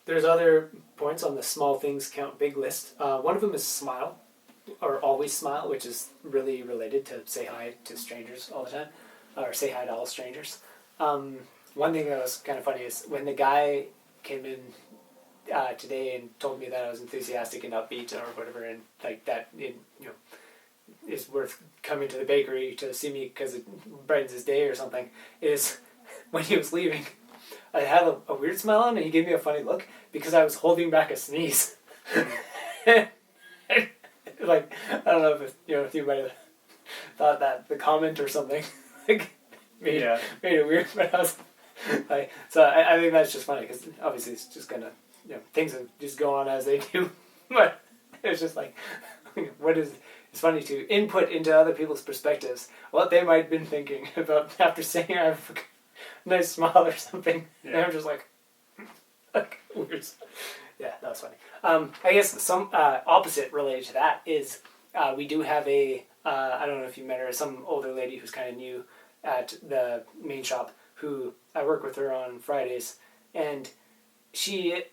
there's other points on the small things count big list. One of them is smile, or always smile, which is really related to say hi to strangers all the time, or say hi to all strangers. One thing that was kind of funny is when the guy came in today and told me that I was enthusiastic and upbeat or whatever, and like that, is worth coming to the bakery to see me because it brightens his day or something. Is when he was leaving, I had a weird smile on, and he gave me a funny look because I was holding back a sneeze. Like, I don't know if you might have thought that the comment or something like made it weird, but I was like, so I think that's just funny because obviously it's just gonna, things just go on as they do, but it's just like, it's funny to input into other people's perspectives what they might have been thinking about after saying I have a nice smile or something. Yeah. And I'm just like weird. Yeah, that was funny. I guess some opposite related to that is we do have I don't know if you met her, some older lady who's kind of new at the main shop who I work with her on Fridays, and she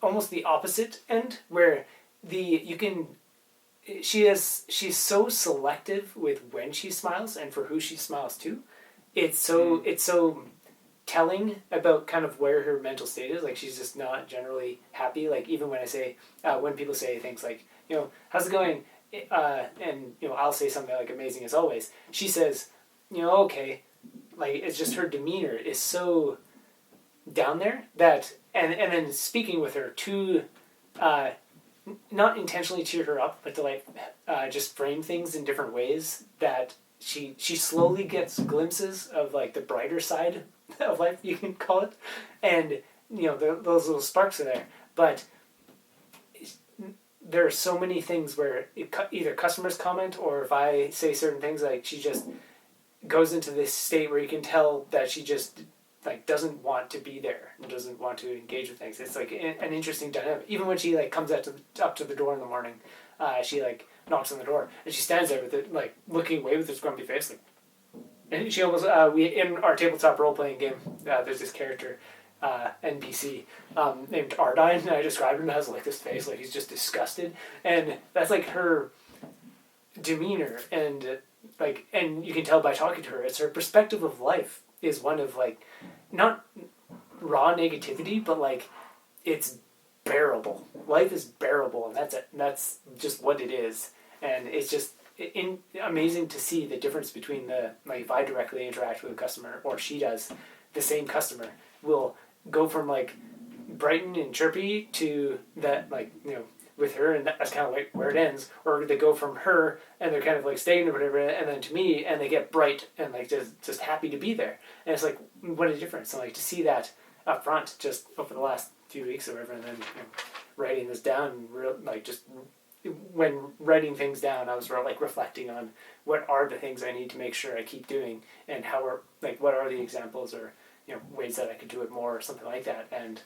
almost the opposite end where she's so selective with when she smiles and for who she smiles to. It's so telling about kind of where her mental state is. Like, she's just not generally happy. Like, even when I say, when people say things like, how's it going? And, I'll say something like amazing as always. She says, okay. Like, it's just her demeanor is so down there that, and then speaking with her to, not intentionally cheer her up, but to like, just frame things in different ways that she slowly gets glimpses of like the brighter side of life, you can call it, and those little sparks are there. But there are so many things where either customers comment or if I say certain things, like she just goes into this state where you can tell that she just like doesn't want to be there and doesn't want to engage with things. It's like an interesting dynamic. Even when she like comes up to the door in the morning, she like knocks on the door and she stands there with it like looking away with this grumpy face, like. And she almost we in our tabletop role playing game. There's this character, NPC named Ardine, and I described him as like this face, like he's just disgusted, and that's like her demeanor, and you can tell by talking to her, it's her perspective of life is one of like not raw negativity, but like it's bearable. Life is bearable, and that's it. That's just what it is, and it's just. Amazing to see the difference between like if I directly interact with a customer or she does, the same customer will go from like bright and chirpy to that like with her, and that's kind of like where it ends, or they go from her and they're kind of like staying or whatever, and then to me and they get bright and like just happy to be there, and it's like what a difference. And like to see that up front just over the last few weeks or whatever, and then writing this down like just. When writing things down, I was like reflecting on what are the things I need to make sure I keep doing, and what are the examples or ways that I could do it more or something like that. And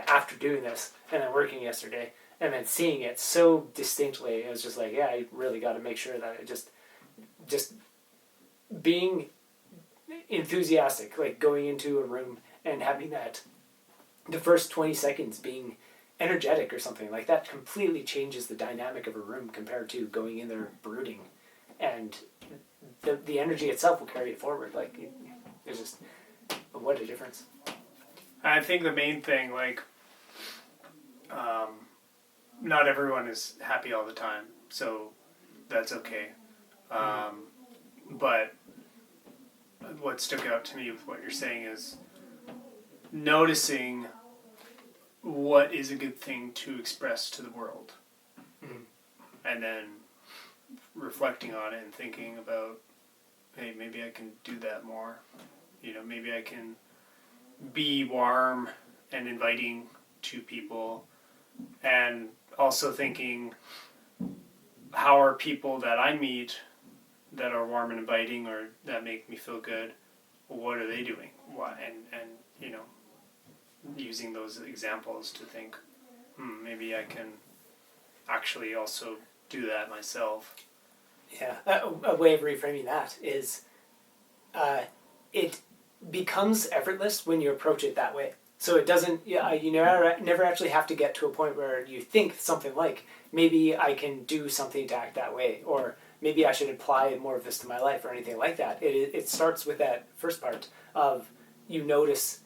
after doing this and then working yesterday and then seeing it so distinctly, it was just like I really got to make sure that it just being enthusiastic, like going into a room and having that the first 20 seconds being energetic or something like that completely changes the dynamic of a room compared to going in there brooding, and the energy itself will carry it forward. Like it's just what a difference. I think the main thing, like, not everyone is happy all the time, so that's okay. But what stuck out to me with what you're saying is noticing what is a good thing to express to the world. Mm-hmm. And then reflecting on it and thinking about, hey, maybe I can do that more. Maybe I can be warm and inviting to people. And also thinking, how are people that I meet that are warm and inviting or that make me feel good, what are they doing? And using those examples to think, maybe I can actually also do that myself. Yeah, a way of reframing that is it becomes effortless when you approach it that way. So it doesn't, you never actually have to get to a point where you think something like, maybe I can do something to act that way, or maybe I should apply more of this to my life, or anything like that. It starts with that first part of you notice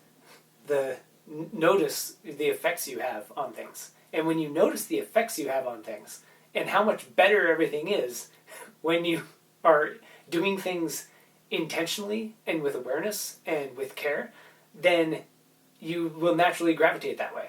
the effects you have on things. And when you notice the effects you have on things, and how much better everything is when you are doing things intentionally and with awareness and with care, then you will naturally gravitate that way.